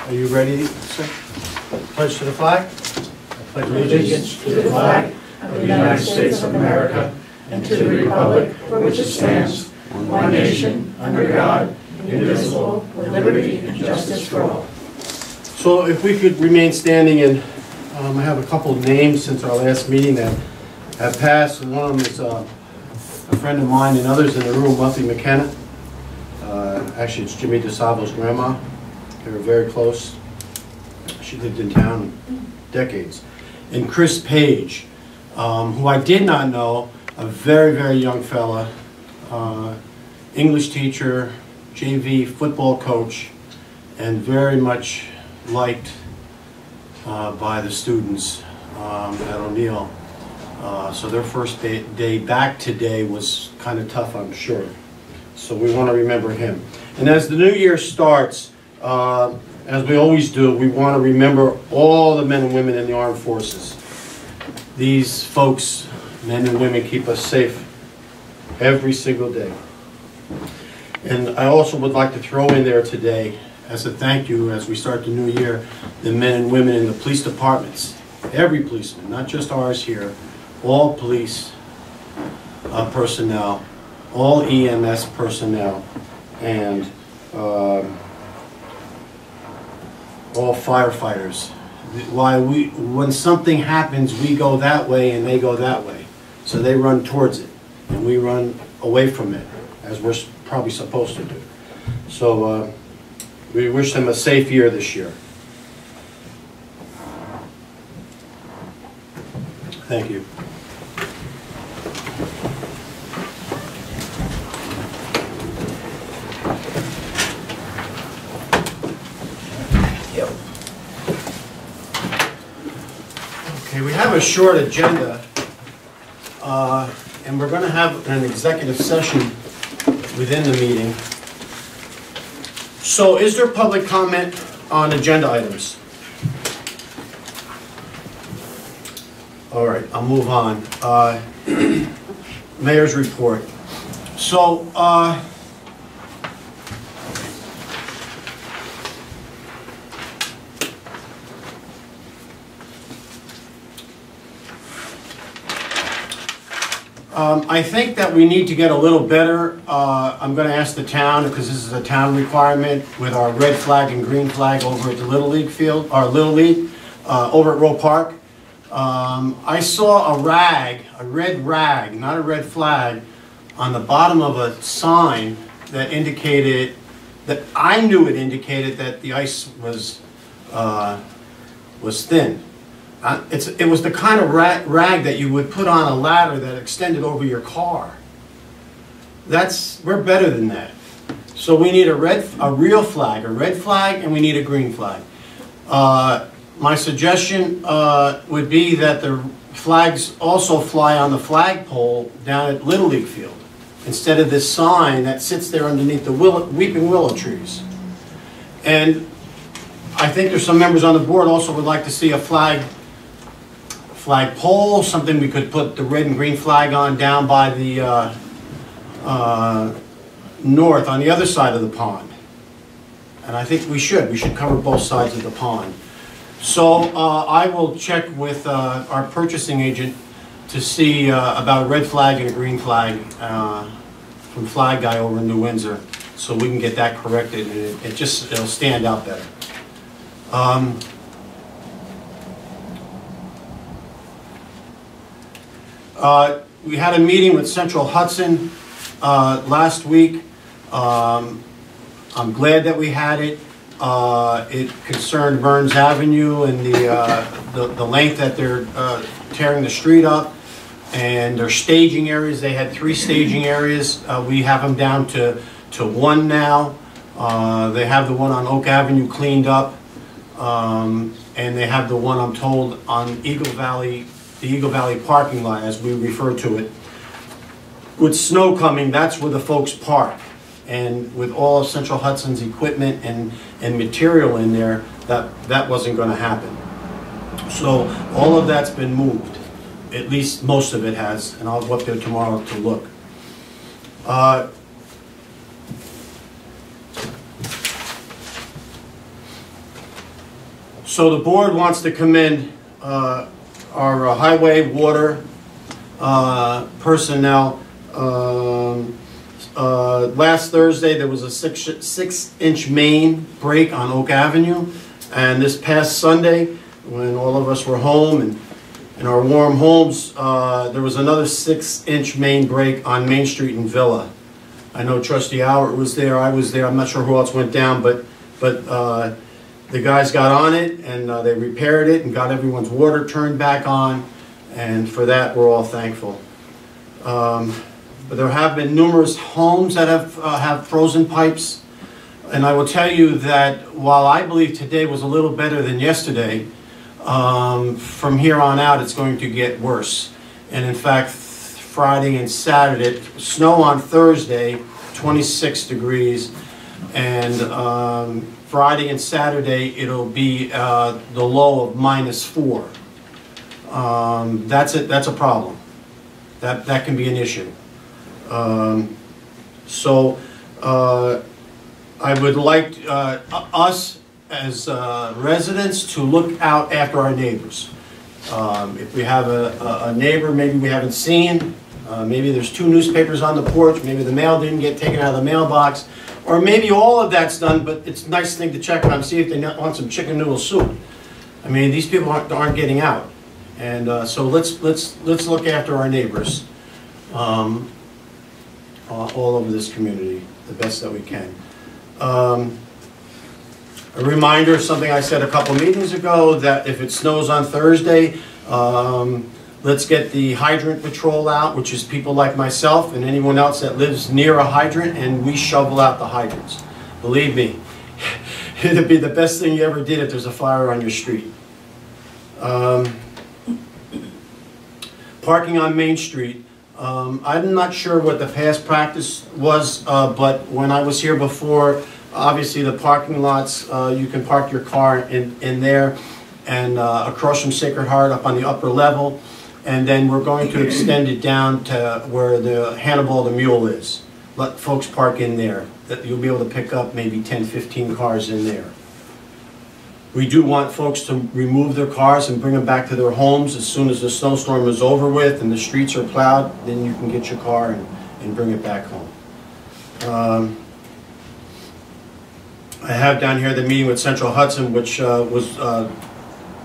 Are you ready, sir? Pledge to the flag. I pledge Allegiance to the flag of the United States of America and to the republic for which it stands, one nation, under God, indivisible, with liberty and justice for all. So if we could remain standing, and I have a couple of names since our last meeting that have passed. One of them is a friend of mine and others in the room, Muffy McKenna. Actually, it's Jimmy DeSavo's grandma. They were very close. She lived in town decades. And Chris Page, who I did not know, a very, very young fella, English teacher, JV football coach, and very much liked by the students at O'Neill. So their first day back today was kind of tough, I'm sure. So we want to remember him. And as the new year starts, as we always do, we want to remember all the men and women in the armed forces. These folks, men and women, keep us safe every single day. And I also would like to throw in there today, as a thank you as we start the new year, the men and women in the police departments. Every policeman, not just ours here, all police personnel, all EMS personnel, and all firefighters. When something happens, we go that way and they go that way. So they run towards it, and we run away from it, as we're probably supposed to do. So we wish them a safe year this year. Thank you. Okay, we have a short agenda, and we're going to have an executive session within the meeting. So is there public comment on agenda items? All right, I'll move on. Mayor's report. So, I think that we need to get a little better. I'm going to ask the town, because this is a town requirement, with our red flag and green flag over at the Little League field, or Little League, over at Roe Park. I saw a red rag, not a red flag, on the bottom of a sign that indicated, that I knew it indicated that the ice was thin. It was the kind of rag that you would put on a ladder that extended over your car. We're better than that. So we need a real flag, a red flag, and we need a green flag. My suggestion would be that the flags also fly on the flagpole down at Little League Field, instead of this sign that sits there underneath the weeping willow trees. And I think there's some members on the board also would like to see a flagpole, something we could put the red and green flag on down by the north, on the other side of the pond. And I think we should cover both sides of the pond. So I will check with our purchasing agent to see about a red flag and a green flag from Flag Guy over in New Windsor, so we can get that corrected, and it'll stand out better. We had a meeting with Central Hudson last week. I'm glad that we had it. It concerned Burns Avenue and the length that they're tearing the street up, and their staging areas. They had 3 staging areas. We have them down to 1 now. They have the one on Oak Avenue cleaned up, and they have the one, I'm told, on the Eagle Valley parking lot, as we refer to it. With snow coming, that's where the folks park. And with all of Central Hudson's equipment and material in there, that wasn't going to happen. So all of that's been moved. At least most of it has, and I'll go up there tomorrow to look. So the board wants to commend our highway, water personnel. Last Thursday, there was a six-inch main break on Oak Avenue. And this past Sunday, when all of us were home and in our warm homes, there was another 6-inch main break on Main Street in Villa. I know Trustee Howard was there, I was there, I'm not sure who else went down, but the guys got on it and they repaired it and got everyone's water turned back on, and for that we're all thankful. But there have been numerous homes that have frozen pipes, and I will tell you that while I believe today was a little better than yesterday, from here on out it's going to get worse. And in fact, Friday and Saturday, snow on Thursday, 26 degrees, and Friday and Saturday it'll be the low of -4. That's a problem. That can be an issue. So I would like us as residents to look out after our neighbors. If we have a neighbor maybe we haven't seen, maybe there's 2 newspapers on the porch, maybe the mail didn't get taken out of the mailbox, or maybe all of that's done, but it's a nice thing to check on, see if they want some chicken noodle soup. I mean, these people aren't getting out. And so let's look after our neighbors all over this community the best that we can. A reminder, something I said a couple meetings ago, that if it snows on Thursday, let's get the hydrant patrol out, which is people like myself and anyone else that lives near a hydrant, and we shovel out the hydrants. Believe me, it'd be the best thing you ever did if there's a fire on your street. Parking on Main Street. I'm not sure what the past practice was, but when I was here before, obviously the parking lots, you can park your car in there, and across from Sacred Heart up on the upper level, and then we're going to extend it down to where the Hannibal the Mule is. Let folks park in there. That you'll be able to pick up maybe 10, 15 cars in there. We do want folks to remove their cars and bring them back to their homes as soon as the snowstorm is over with and the streets are plowed. Then you can get your car and bring it back home. I have down here the meeting with Central Hudson, which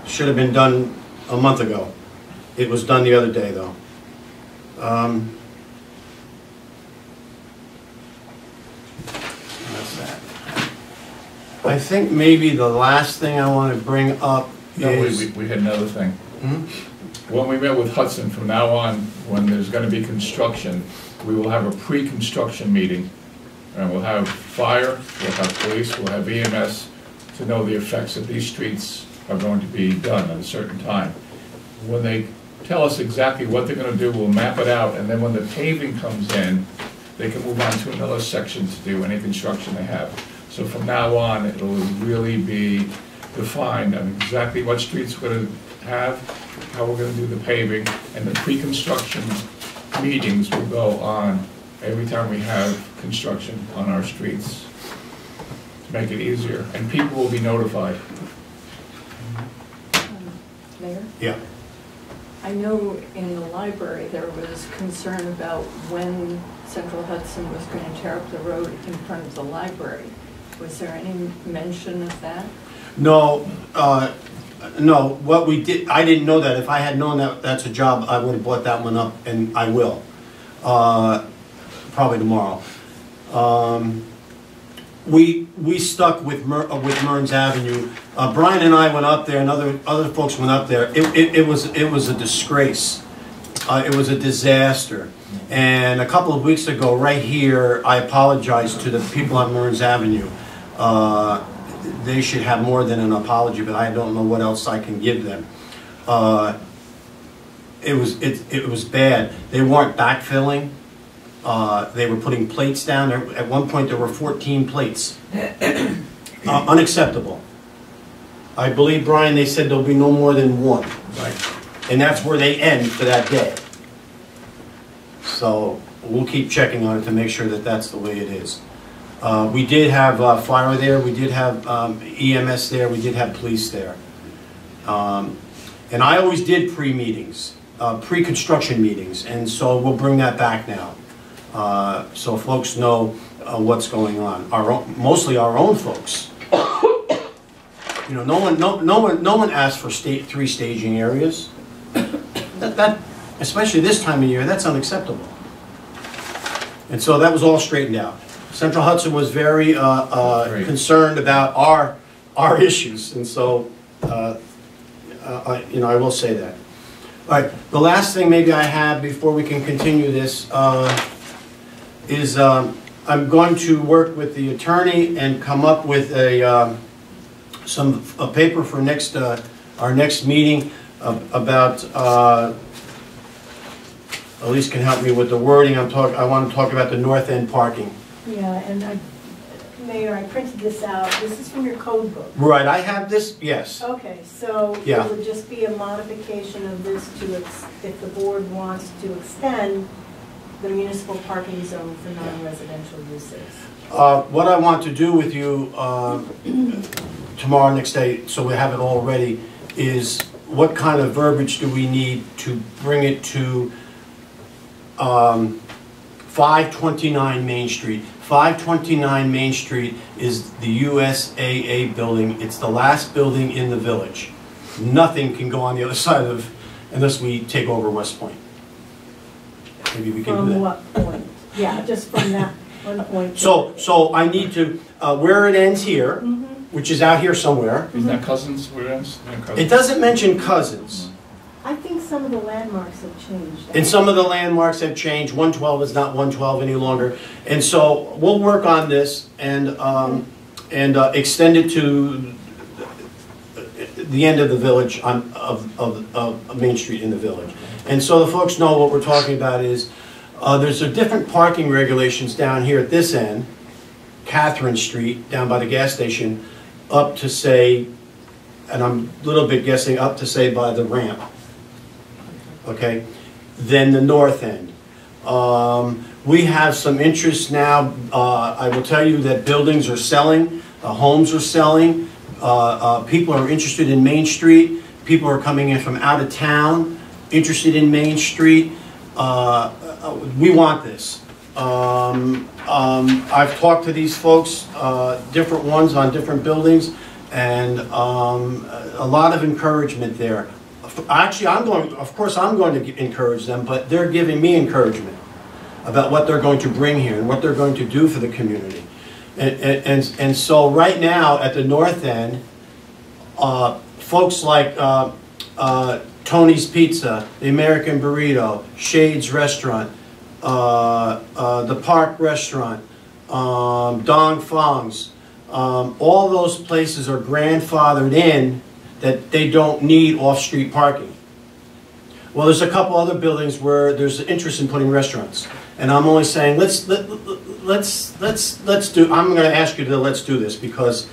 should have been done a month ago. It was done the other day, though. That's that. I think maybe the last thing I want to bring up is... We had another thing. When we met with Hudson, from now on, when there's going to be construction, we will have a pre-construction meeting. And we'll have fire, we'll have police, we'll have EMS to know the effects that these streets are going to be done at a certain time. When they tell us exactly what they're going to do, we'll map it out, and then when the paving comes in, they can move on to another section to do any construction they have. So from now on, it'll really be defined on exactly what streets we're going to have, how we're going to do the paving, and the pre-construction meetings will go on every time we have construction on our streets to make it easier, and people will be notified. Mayor? Yeah. I know in the library there was concern about when Central Hudson was going to tear up the road in front of the library. Was there any mention of that? No, no. What we did, I didn't know that. If I had known that that's a job, I would have brought that one up, and I will. Probably tomorrow. We stuck with Mearns Avenue. Brian and I went up there, and other folks went up there. It was a disgrace. It was a disaster. And a couple of weeks ago, right here, I apologized to the people on Mearns Avenue. They should have more than an apology, but I don't know what else I can give them. It was bad. They weren't backfilling. They were putting plates down. At one point, there were 14 plates. Unacceptable. I believe, Brian, they said there'll be no more than 1. Right. And that's where they end for that day. So we'll keep checking on it to make sure that that's the way it is. We did have fire there. We did have EMS there. We did have police there. And I always did pre-meetings, pre-construction meetings, and so we'll bring that back now. So folks know what's going on, mostly our own folks. You know, no one asked for 3 staging areas. That, especially this time of year, that's unacceptable. And so that was all straightened out. Central Hudson was very concerned about our issues, and so you know, I will say that. All right, the last thing maybe I have before we can continue this is I'm going to work with the attorney and come up with a paper for our next meeting about. Elise can help me with the wording. I want to talk about the north end parking. Yeah, and Mayor, I printed this out. This is from your code book. Right, I have this, yes. Okay, so Yeah. it would just be a modification of this to, if the board wants to extend the municipal parking zone for non-residential uses. What I want to do with you tomorrow, next day, so we have it all ready, is what kind of verbiage do we need to bring it to 529 Main Street. 529 Main Street is the USAA building. It's the last building in the village. Nothing can go on the other side of, unless we take over West Point. Maybe we can do that. From what point? Yeah, just from that one point. So I need to, where it ends here, which is out here somewhere. Isn't that Cousins where it ends? Yeah, Cousins. It doesn't mention Cousins. I think some of the landmarks have changed. And some of the landmarks have changed. 112 is not 112 any longer. And so we'll work on this and extend it to the end of the village of Main Street in the village. And so the folks know what we're talking about is there's a different parking regulations down here at this end, Catherine Street, down by the gas station, up to say, and I'm a little bit guessing, up to say by the ramp. Okay, then the north end. We have some interest now. I will tell you that buildings are selling, homes are selling. People are interested in Main Street. People are coming in from out of town, interested in Main Street. We want this. I've talked to these folks, different ones on different buildings, and a lot of encouragement there. Actually, of course I'm going to encourage them, but they're giving me encouragement about what they're going to bring here and what they're going to do for the community. And so right now at the north end, folks like Tony's Pizza, the American Burrito, Shades Restaurant, the Park Restaurant, Dong Fong's, all those places are grandfathered in that they don't need off-street parking. Well, there's a couple other buildings where there's interest in putting restaurants, and I'm only saying let's do. I'm going to ask you to let's do this because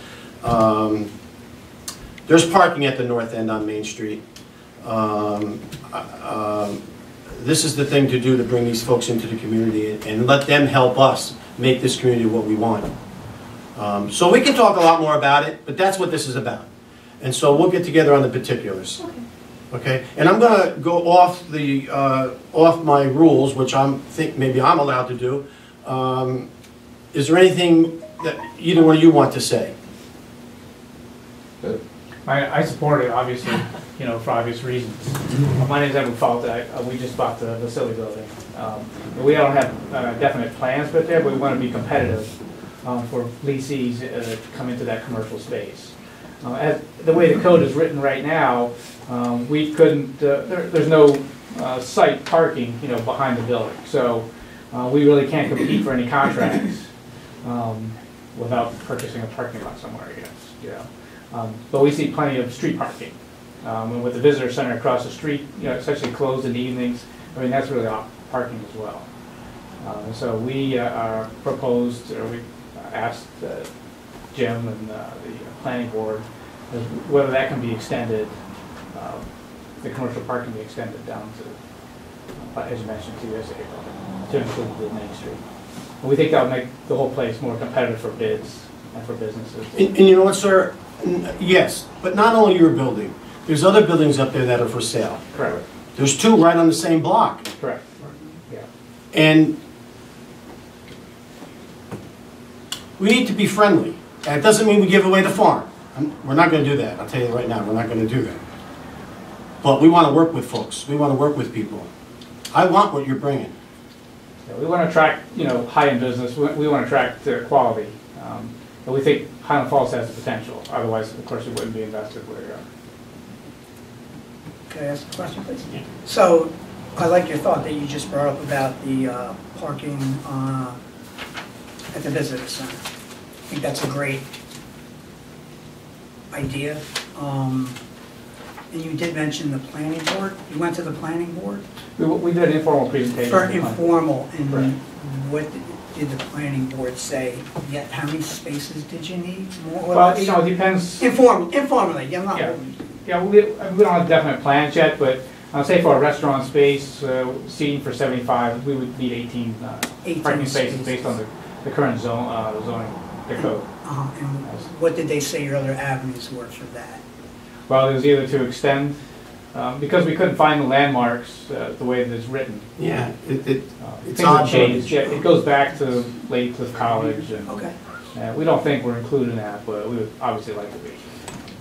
there's parking at the north end on Main Street. This is the thing to do to bring these folks into the community and let them help us make this community what we want. So we can talk a lot more about it, but that's what this is about. And so we'll get together on the particulars. Okay? And I'm going to go off the off my rules, which I think maybe I'm allowed to do. Is there anything that either one of you want to say? I support it, obviously, you know, for obvious reasons. My name is Evan Falta. We just bought the facility building. We don't have definite plans put there, but we want to be competitive for leasees to come into that commercial space. As the way the code is written right now, we couldn't. There's no site parking, you know, behind the building, so we really can't compete for any contracts without purchasing a parking lot somewhere, I guess. You know. But we see plenty of street parking. And with the visitor center across the street, you know, essentially closed in the evenings, I mean, that's really parking as well. So we proposed, or we asked Jim and the planning board whether that can be extended, the commercial parking be extended down to, as you mentioned, to USA to include the Main Street. And we think that would make the whole place more competitive for bids and for businesses. And you know what, sir? Yes, but not only your building. There's other buildings up there that are for sale. Correct, There's two right on the same block. correct, yeah. And we need to be friendly. That doesn't mean we give away the farm. We're not gonna do that, I'll tell you right now, we're not gonna do that. But we wanna work with folks, we wanna work with people. I want what you're bringing. Yeah, we want to attract, high-end business, we want to attract quality. And we think Highland Falls has the potential, otherwise, of course, it wouldn't be invested where you are. Can I ask a question, please? Yeah. So, I like your thought that you just brought up about the parking at the visitor center. I think that's a great idea. And you did mention the planning board. You went to the planning board? We did an informal presentation. For informal, and Right. what did the planning board say? Yet, how many spaces did you need? More or Well, less? it depends. Informally, yeah, not. Yeah. Yeah, we don't have definite plans yet, but I'll say for a restaurant space, seating for 75, we would need 18 parking spaces based on the current zoning, the code. And what did they say your other avenues were for that? Well, it was either to extend, because we couldn't find the landmarks the way that it's written. Yeah, it's Things have odd. changed. Yeah, it goes back to Lady Cliff College, and Okay, we don't think we're including that, but we would obviously like to be.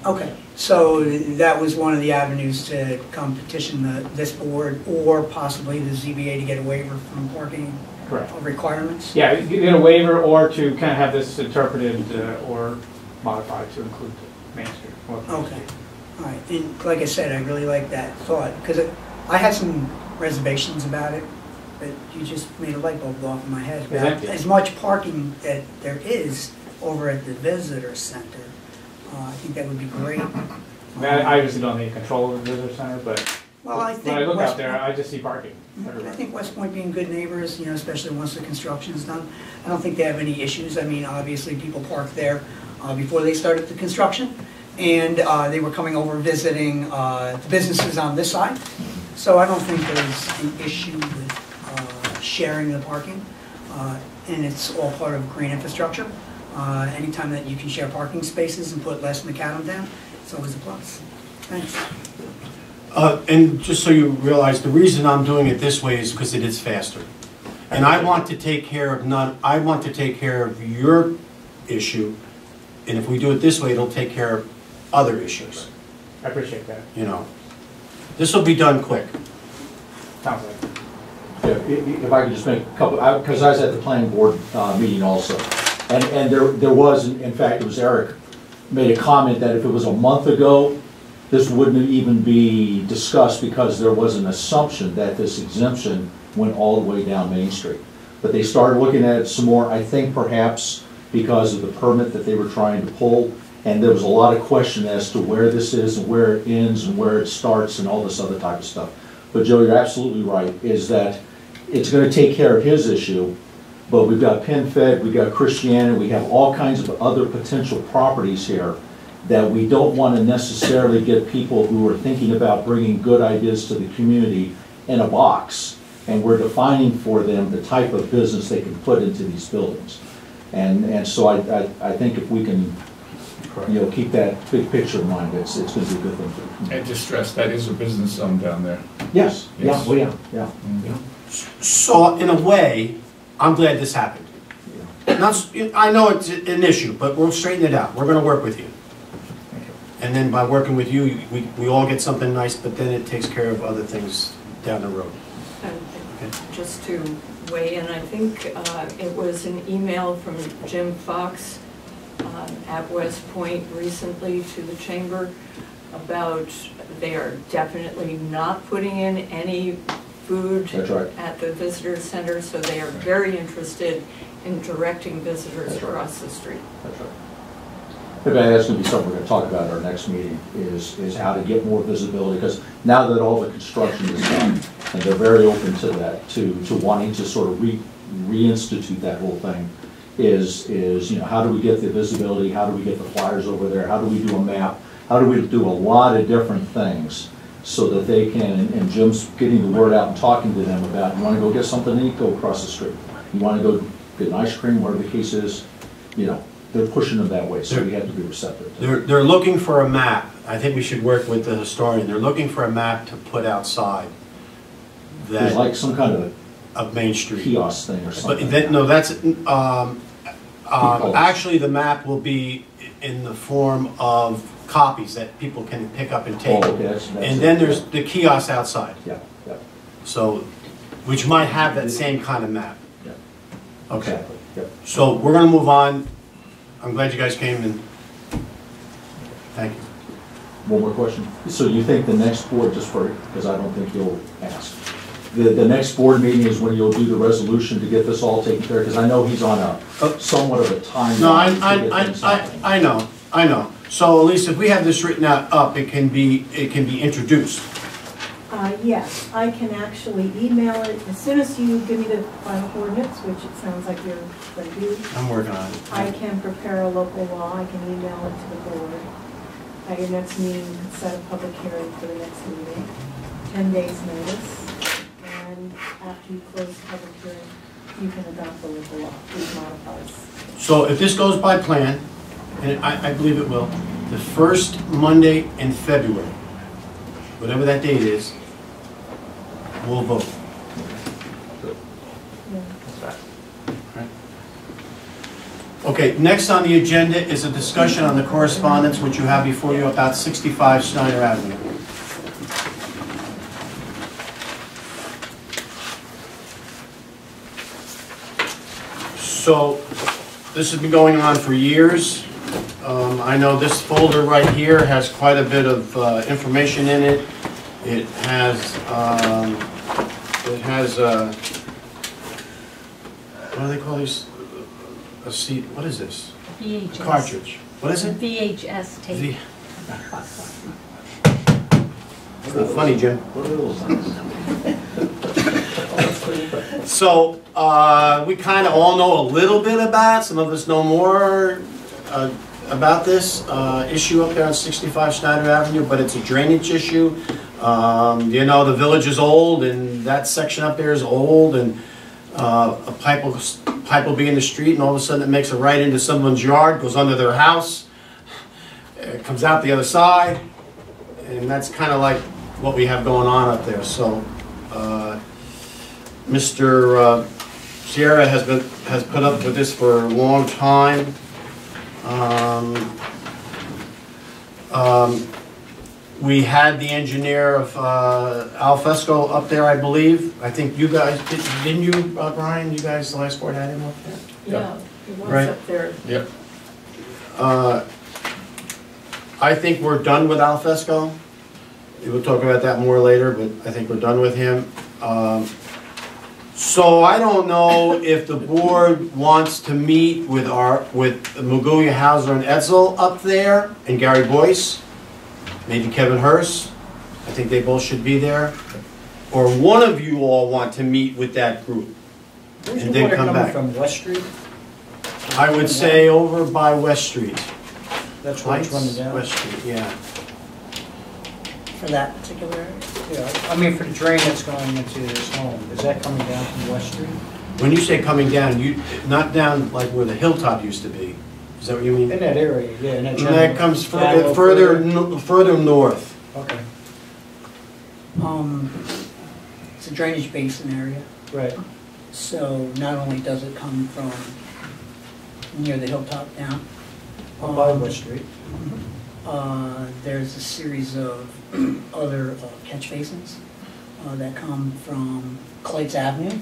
okay. So that was one of the avenues to come petition this board or possibly the ZBA to get a waiver from parking Correct. requirements? Yeah, you get a waiver or to kind of have this interpreted or modified to include Main Street. North Main Okay. Street. All right, and like I said, I really like that thought, because I had some reservations about it, but you just made a light bulb go off in my head. It's About empty. as much parking that there is over at the visitor center, I think that would be great. I mean, I obviously don't need control of the visitor center, but Well, I think when I look West out there, Point- I just see parking I everywhere. think West Point being good neighbors, especially once the construction's done, I don't think they have any issues. I mean, obviously, people parked there before they started the construction, and they were coming over visiting the businesses on this side. So I don't think there's an issue with sharing the parking, and it's all part of green infrastructure. Anytime that you can share parking spaces and put less macadam down, it's always a plus. Thanks. And just so you realize, the reason I'm doing it this way is because it is faster. And I want to take care of I want to take care of your issue, and if we do it this way, it'll take care of other issues, I appreciate that. This will be done quick. Sounds like. Yeah, if I could just make a couple, because I was at the planning board meeting also. And there was, in fact, it was Eric made a comment that if it was a month ago, this wouldn't even be discussed because there was an assumption that this exemption went all the way down Main Street. But they started looking at it some more, I think perhaps because of the permit that they were trying to pull. And there was a lot of question as to where this is and where it ends and where it starts and all this other type of stuff. But Joe, you're absolutely right, is that it's gonna take care of his issue, but we've got PenFed, we've got Christianity, we have all kinds of other potential properties here that we don't want to necessarily get people who are thinking about bringing good ideas to the community in a box. And we're defining for them the type of business they can put into these buildings. And so I think if we can, keep that big picture in mind, it's going to be a good thing for the community. And just stress, that is a business zone down there. Yes, Yes. yeah. So, in a way, I'm glad this happened. I know it's an issue, but we'll straighten it out. We're gonna work with you. And then by working with you, we all get something nice, but then it takes care of other things down the road. And just to weigh in, I think it was an email from Jim Fox at West Point recently to the chamber about they are definitely not putting in any food That's right. at the visitor center, so they are very interested in directing visitors That's right. across the street. That's right. But that's going to be something we're going to talk about at our next meeting, is how to get more visibility, because now that all the construction is done, and they're very open to that, to wanting to sort of reinstitute that whole thing, is how do we get the visibility, how do we get the flyers over there, how do we do a map, how do we do a lot of different things so that they can, and Jim's getting the word out and talking to them about, you want to go get something to eat, go across the street. You want to go get an ice cream, whatever the case is, they're pushing them that way, so we have to be receptive to that. They're looking for a map. I think we should work with the historian. They're looking for a map to put outside There's like that, some kind of of Main a Street. kiosk thing or But something. that, no, that's, Because- actually, the map will be in the form of copies that people can pick up and Oh, take. okay, that's And it. then there's the kiosk outside, Yeah, yeah, so, which might have that same kind of map. yeah. Okay, Exactly, yeah. so we're gonna move on. I'm glad you guys came and, thank you. One more question. So you think the next board, just for, because I don't think you'll ask, the next board meeting is when you'll do the resolution to get this all taken care of? Because I know he's on a somewhat of a timeline. No, to get things happening. I know. So at least if we have this written out up, it can be introduced. Yes, I can actually email it, as soon as you give me the final ordinance, which it sounds like you're going to do, I'm working on I it. can prepare a local law, I can email it to the board. At your next meeting, set a public hearing for the next meeting, 10 days notice, and after you close the public hearing, you can adopt the local law, which modifies. So if this goes by plan, and I believe it will, the first Monday in February, whatever that date is, we'll vote. Yeah. Okay, next on the agenda is a discussion on the correspondence which you have before you about 65 Schneider Avenue. So, this has been going on for years. I know this folder right here has quite a bit of information in it. It has, what do they call these? A seat, what is this? VHS. Cartridge. What is it? VHS tape. The- It's not funny, Jim. What are those things? So, we kind of all know a little bit about, some of us know more about this issue up there on 65 Schneider Avenue, but it's a drainage issue. You know, the village is old, and that section up there is old, and a pipe will be in the street, and all of a sudden it makes a right into someone's yard, goes under their house, it comes out the other side, and that's kind of like what we have going on up there. So, Mr. Sierra has put up with this for a long time. We had the engineer of Alfresco up there, I believe. I think you guys, didn't you, Brian? You guys, the last board had him up there? Yeah, it was Right. up there. Yep. I think we're done with Alfresco. We'll talk about that more later, but I think we're done with him. So I don't know if the board wants to meet with Mugulia, Hauser, and Etzel up there, and Gary Boyce, maybe Kevin Hurst. I think they both should be there. Or one of you all want to meet with that group. Where's And the then water come coming back. from, West Street? I would say over by West Street. That's where it's running Heights, down? West Street, yeah. For that particular area. Yeah, I mean, for the drain that's going into his home, is that coming down from West Street? When you say coming down, not down like where the hilltop used to be. Is that what you mean? In that area, yeah. in that And general- that comes down a little further north. Okay, It's a drainage basin area, right. so not only does it come from near the hilltop down. On by West Street. There's a series of other catch basins that come from Clayton Avenue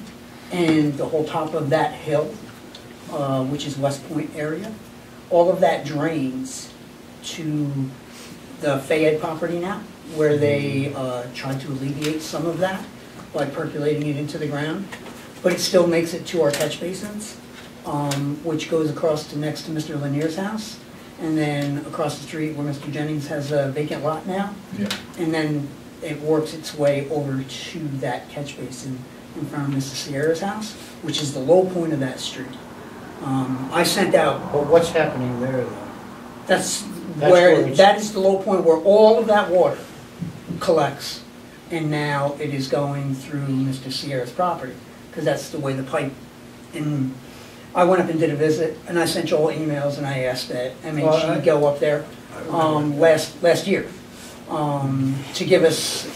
and the whole top of that hill, which is West Point area. All of that drains to the Fayette property now, where they tried to alleviate some of that by percolating it into the ground. But it still makes it to our catch basins, which goes across to next to Mr. Lanier's house. And then across the street where Mr. Jennings has a vacant lot now. Yeah. And then it works its way over to that catch basin in front of Mr. Sierra's house, which is the low point of that street. I sent out, But what's happening there, though? that's That's where, where it's- that is the low point where all of that water collects. And now it is going through Mr. Sierra's property, because that's the way the pipe, and I went up and did a visit, and I sent you all emails, and I asked that Well, I- MHE go up there last year. to give us,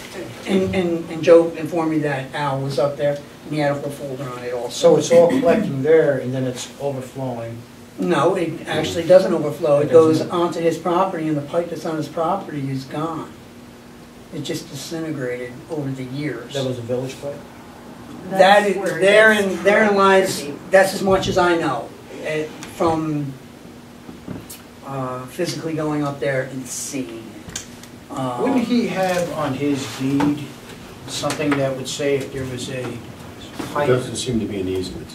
and Joe informed me that Al was up there, and he had a whole folder on it also. So it's all collecting there and then it's overflowing. No, it actually doesn't overflow, it goes onto his property, and the pipe that's on his property is gone. It just disintegrated over the years. That was a village pipe? That is, That's where it therein gets lies, tricky. that's as much as I know, from physically going up there and seeing it. Wouldn't he have on his deed something that would say if there was a pipe? Doesn't seem to be an easement.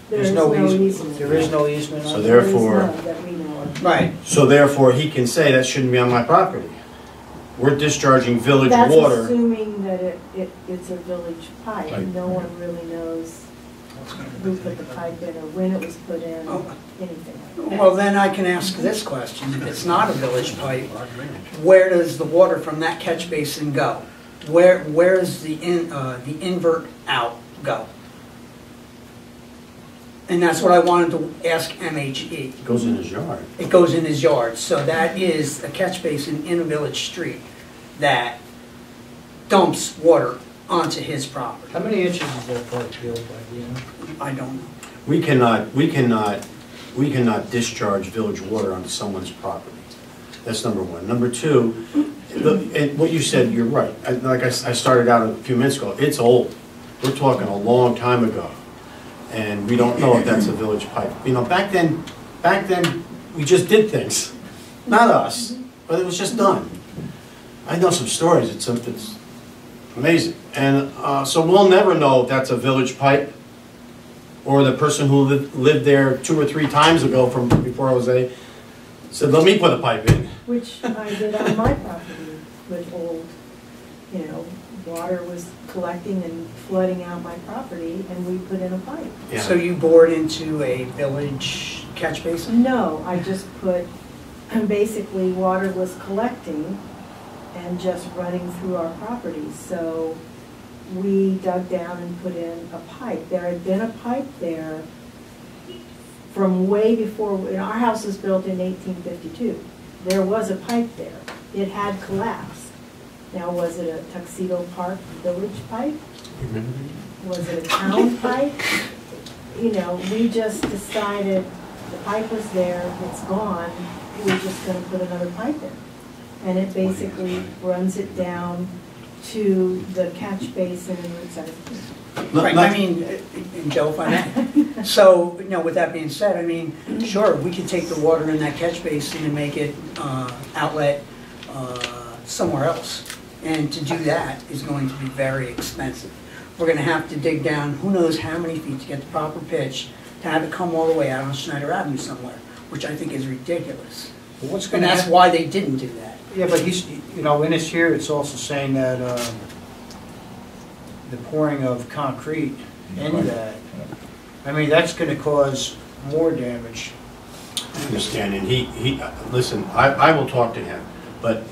There's no easement. There is no easement So on it? there- therefore- There is none that we know of. Right, So therefore, he can say that shouldn't be on my property. We're discharging village That's water. assuming that it's a village pipe. Right. No one really knows who put the pipe in or when it was put in, Oh. anything like that. well then I can ask this question, if it's not a village pipe, where does the water from that catch basin go? Where does the invert out go? And that's what I wanted to ask MHE. It goes in his yard. It goes in his yard, so that is a catch basin in a village street that dumps water onto his property. How many inches is that pipe built by, do you know? I don't know. We cannot discharge village water onto someone's property. That's number one. Number two, and what you said, you're right. Like I started out a few minutes ago, it's old. We're talking a long time ago. And we don't know if that's a village pipe. You know, back then, we just did things. Not us, but it was just done. I know some stories, it's amazing. And so we'll never know if that's a village pipe, or the person who lived there 2 or 3 times ago from before Jose said, let me put a pipe in. Which I did on my property with old, water was collecting and flooding out my property, and we put in a pipe. Yeah. So you bored into a village catch basin? No, I just put, basically water was collecting and just running through our property. So we dug down and put in a pipe. There had been a pipe there from way before, our house was built in 1852. There was a pipe there. It had collapsed. Now, was it a Tuxedo Park village pipe? Was it a town pipe? We just decided the pipe was there, it's gone, we're just gonna put another pipe in. And it basically runs it down to the catch basin in Route 17. Right, I mean, and Joe, if I may. So, with that being said, I mean, sure, we could take the water in that catch basin and make it outlet somewhere else. And to do that is going to be very expensive. We're gonna have to dig down who knows how many feet to get the proper pitch, to have it come all the way out on Schneider Avenue somewhere, which I think is ridiculous. Well, what's And gonna that's happen? why they didn't do that. Yeah, but he's, in this here, it's also saying that the pouring of concrete into that, I mean, that's gonna cause more damage. I understand, and listen, I will talk to him, but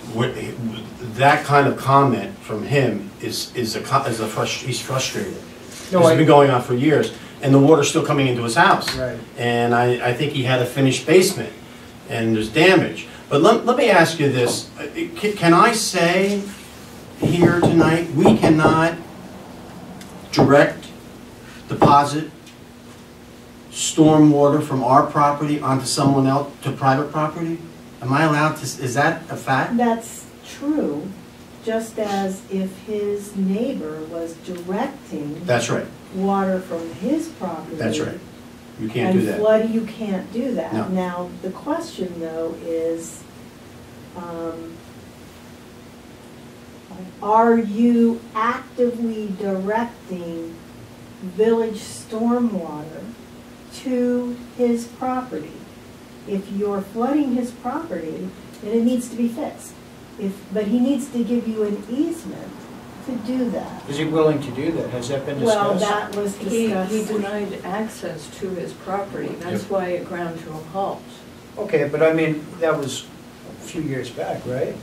that kind of comment from him he's frustrated. No, It's been going on for years, and the water's still coming into his house. Right. And I think he had a finished basement, and there's damage. But let me ask you this, can I say here tonight, we cannot direct deposit stormwater from our property onto someone else, to private property? Am I allowed to, is that a fact? That's true, just as if his neighbor was directing That's right, water from his property. that's right. You can't do And that. flood, you can't do that. No. Now, the question though is, are you actively directing village stormwater to his property? If you're flooding his property, then it needs to be fixed. But he needs to give you an easement to do that. Is he willing to do that? Has that been Well, discussed? that was He discussed. denied access to his property, that's Yep. why it ground to a halt. Okay, but I mean, that was a few years back, right?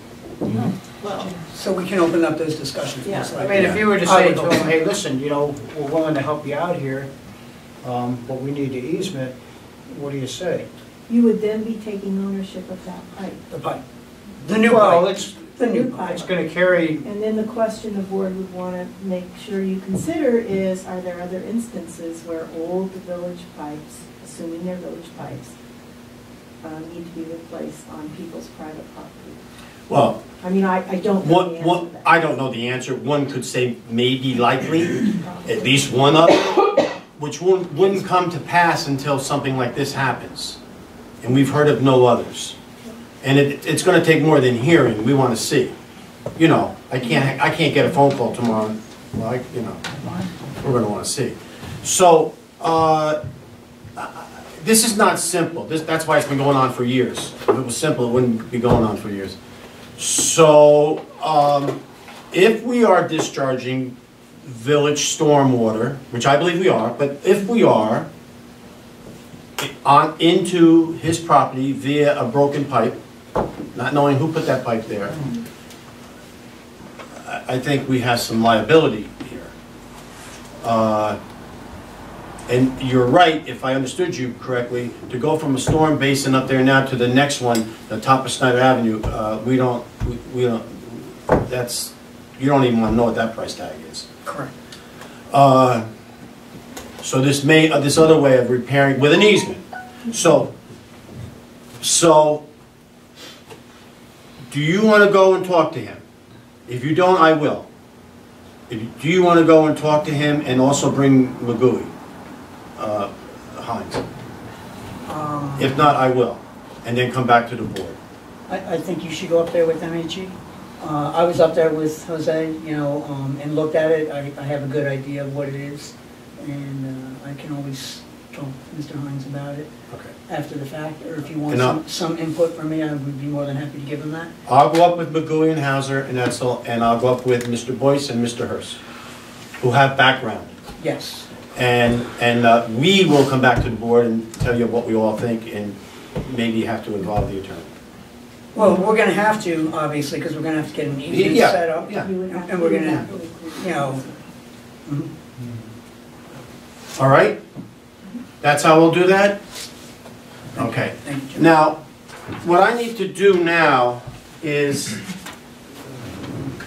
Well, So we can open up those discussions. Yeah. most I likely. mean, if you were to I say would to hope him, so. hey, listen, we're willing to help you out here, but we need the easement, what do you say? You would then be taking ownership of that pipe. The pipe. The new Well, pipe. The new It's pipe. gonna carry, And then the question the board would want to make sure you consider is, are there other instances where old village pipes, assuming they're village pipes, need to be replaced on people's private property? Well, I mean, I don't know the answer to that. I don't know the answer. One could say maybe likely, at least one of them, which wouldn't come to pass until something like this happens. And we've heard of no others. And it's gonna take more than hearing, we wanna see. You know, I can't get a phone call tomorrow, like, you know, we're gonna wanna see. So, this is not simple. That's why it's been going on for years. If it was simple, it wouldn't be going on for years. So, if we are discharging village stormwater, which I believe we are, but if we are, into his property via a broken pipe, not knowing who put that pipe there, I think we have some liability here. And you're right, if I understood you correctly, to go from a storm basin up there now to the next one, the top of Snyder Avenue, we don't, that's, you don't even want to know what that price tag is. Correct. So this other way of repairing with an easement. So, do you want to go and talk to him? If you don't, I will. Do you want to go and talk to him and also bring Magui, Hines? If not, I will, and then come back to the board. I think you should go up there with MHE. I was up there with Jose, you know, and looked at it. I have a good idea of what it is, and I can always talk to Mr. Hines about it Okay. after the fact, or if you want And some input from me, I would be more than happy to give him that. I'll go up with Magui and Hauser and Etzel, and I'll go up with Mr. Boyce and Mr. Hurst, who have background. Yes. And we will come back to the board and tell you what we all think, and maybe have to involve the attorney. Well, we're gonna have to, obviously, because we're gonna have to get an easement Yeah, set up. yeah. You would have And we're to gonna, do that. you know, All right? That's how we'll do that? Okay. thank you, Jim. Now, what I need to do now is,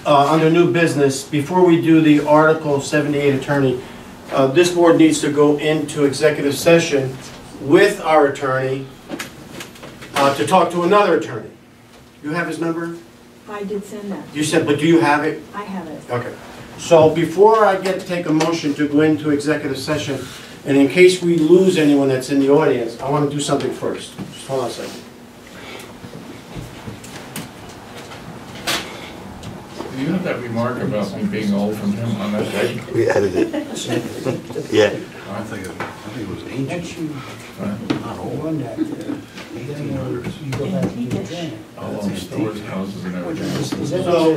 under new business, before we do the Article 78 attorney, this board needs to go into executive session with our attorney to talk to another attorney. You have his number? I did send that. You said, but do you have it? I have it. Okay. So before I take a motion to go into executive session, and in case we lose anyone that's in the audience, I want to do something first. Just hold on a second. Do you have that remark about me being old from him on that day? We edited it. Yeah. I think it once you was. run that, then you go back to the training. All those stores, houses and everything. So,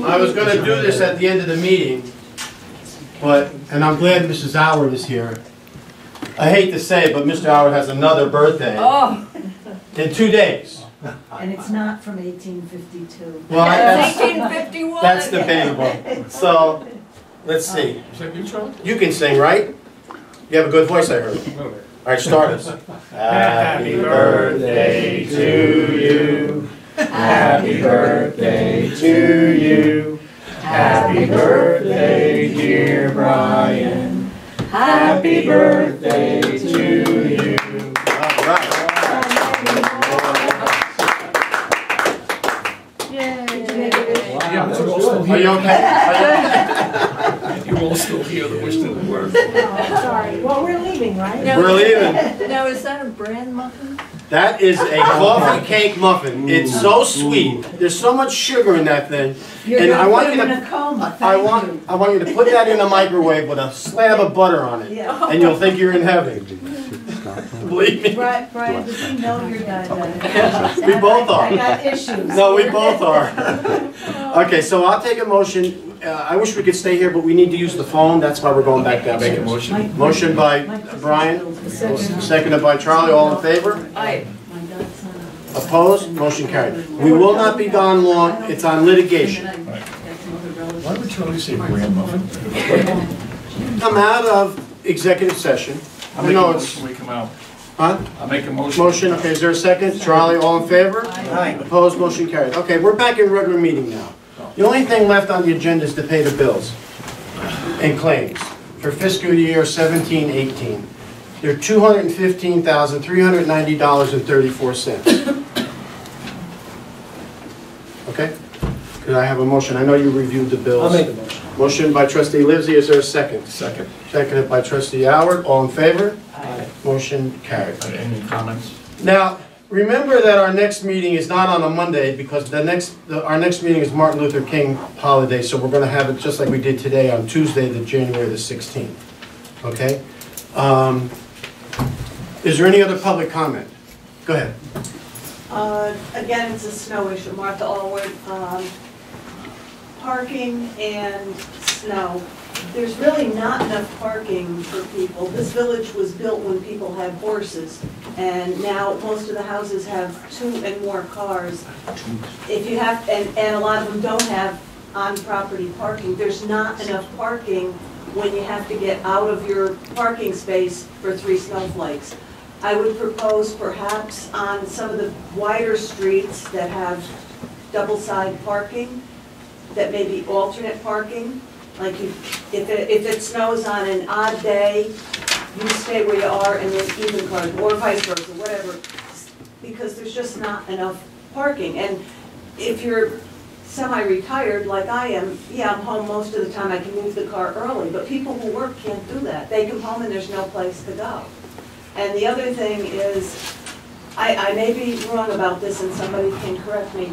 I was going to do this at the end of the meeting, and I'm glad Mrs. Howard is here. I hate to say it, but Mr. Howard has another birthday Oh, in 2 days. And it's not from 1852. Well, that's 1851. that's debatable. So, let's see. Is that you, Charlie? You can sing, right? You have a good voice, I heard. All right, start us. Happy birthday to you. Happy birthday to you. Happy birthday, dear Brian. Happy birthday to you. All right. Yeah, but you're all still Are here. you okay? You're all still here, the wish didn't work. Oh, sorry. Well, we're leaving, right? No. We're leaving. Now, is that a bran muffin? That is a coffee cake muffin. It's so sweet. There's so much sugar in that thing. You're And I gonna want put you him in to, a coma. I Thank you. want you to put that in the microwave with a slab of butter on it, Yeah. and you'll think you're in heaven. Believe me. Brian, does he know you're diabetic? We both I are. got issues. No, we both are. Okay, so I'll take a motion. I wish we could stay here, but we need to use the phone. That's why we're going back Make a downstairs. motion. Motion by Brian, seconded by Charlie. All in favor? I, Opposed? Motion carried. We will not be gone long. It's on litigation. Why would Charlie say bran muffin? Come out of executive session. How I many know minutes it's, can we come out? Huh? I'll make a motion. Motion, okay, is there a second? Charlie, all in favor? Aye. Opposed, motion carried. Okay, we're back in regular meeting now. The only thing left on the agenda is to pay the bills and claims for fiscal year 17-18. They're $215,390.34. Okay? Could I have a motion? I know you reviewed the bills. I'll make the motion. Motion by trustee Livesey, is there a second? Second. Seconded by trustee Howard, all in favor? Aye. Motion carried. Any comments? Now, remember that our next meeting is not on a Monday because our next meeting is Martin Luther King holiday, so we're gonna have it just like we did today on Tuesday, January the 16th. Okay? Is there any other public comment? Go ahead. Again, it's a snow issue, Martha Allward. Parking and snow. There's really not enough parking for people. This village was built when people had horses, and now most of the houses have 2 and more cars. If you have, and a lot of them don't have on-property parking, there's not enough parking when you have to get out of your parking space for 3 snowflakes. I would propose perhaps on some of the wider streets that have double-side parking, that may be alternate parking. Like if it snows on an odd day, you stay where you are and then even cars, or vice versa, whatever. Because there's just not enough parking. And if you're semi-retired like I am, yeah, I'm home most of the time, I can move the car early, but people who work can't do that. They come home and there's no place to go. And the other thing is, I may be wrong about this and somebody can correct me.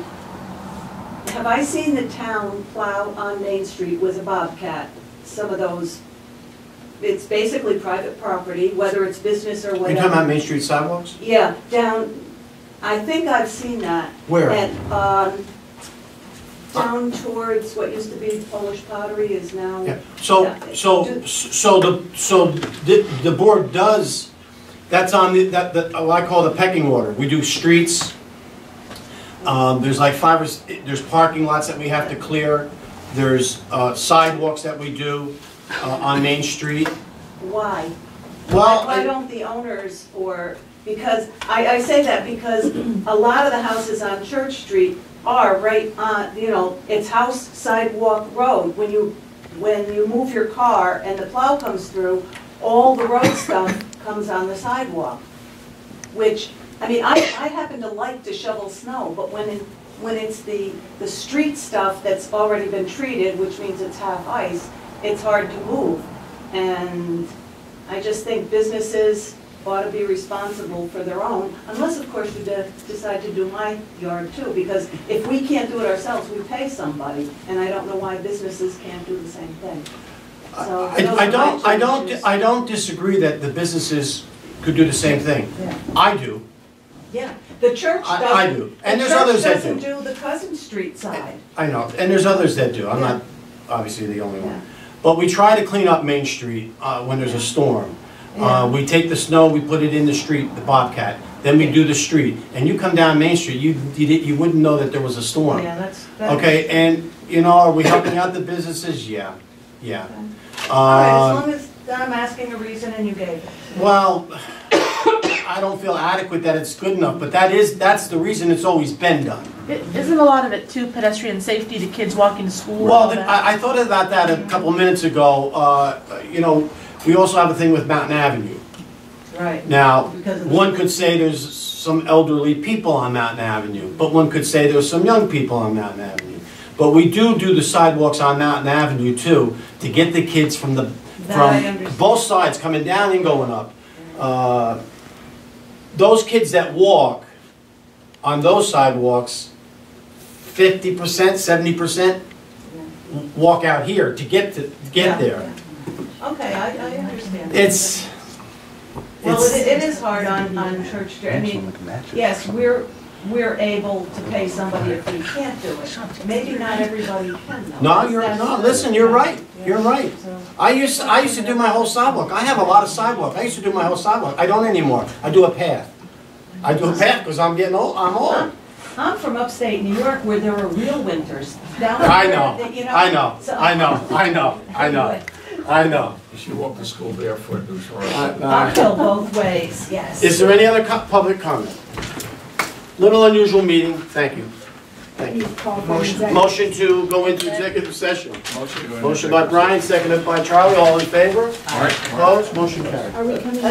Have I seen the town plow on Main Street with a Bobcat? Some of those, it's basically private property, whether it's business or Are you whatever. talking about Main Street sidewalks? Yeah, down, I think I've seen that. Where? And, down towards what used to be Polish Pottery is now. Yeah, so the board does, that's on the, I call the pecking order. We do streets, there's like there's parking lots that we have to clear, there's sidewalks that we do on Main Street. Why? Well, Why don't the owners, or, because, I say that because a lot of the houses on Church Street are right on, you know, it's house, sidewalk, road. When you move your car and the plow comes through, all the road stuff comes on the sidewalk. Which, I mean, I happen to like to shovel snow, but when it's the street stuff that's already been treated, which means it's half ice, it's hard to move. And I just think businesses ought to be responsible for their own, unless of course we decide to do my yard too, because if we can't do it ourselves, we pay somebody, and I don't know why businesses can't do the same thing. So I don't disagree that the businesses could do the same thing. Yeah. I do. Yeah, the church doesn't. I do. And there's others that do. The church doesn't do the Cousin Street side. I know, and there's others that do. I'm Yeah. not obviously the only Yeah. one. But we try to clean up Main Street when there's a storm. Yeah. We take the snow, we put it in the street, the Bobcat, then we do the street. And you come down Main Street, you wouldn't know that there was a storm. Yeah, that's. Okay, and, you know, are we helping out the businesses? Yeah, yeah. All right, as long as I'm asking a reason and you gave it. Well, I don't feel adequate that it's good enough, but that's the reason it's always been done. Isn't a lot of it too pedestrian safety to kids walking to school? and Well, all that? I thought about that a couple of minutes ago. You know, we also have a thing with Mountain Avenue. Right. Now, Because of the- one could say there's some elderly people on Mountain Avenue, but one could say there's some young people on Mountain Avenue. But we do the sidewalks on Mountain Avenue too, to get the kids from That I from understand. both sides, coming down and going up. Those kids that walk on those sidewalks, 50%, 70% walk out here to get Yeah. there. Okay, I understand. Well, It is hard on Church Street. I mean, yes, we're able to pay somebody if we can't do it. Maybe not everybody can though. No, listen, you're right, you're right. So- I used to do my whole sidewalk. I have a lot of sidewalk. I used to do my whole sidewalk. I don't anymore. I do a path. I do a path because I'm getting old, I'm old. I'm from upstate New York where there are real winters. Down I there, know, you I know, so- I know, I know, I know. I know. She walked to school barefoot, it was horrible. Uphill both ways, yes. Is there any other public comment? Little unusual meeting, thank you. Thank you. Call for Motion. executive. Motion to go into executive session. Motion to go into Motion by Brian, seconded by Charlie, all in favor? All right. Opposed, motion carried. Are we coming in?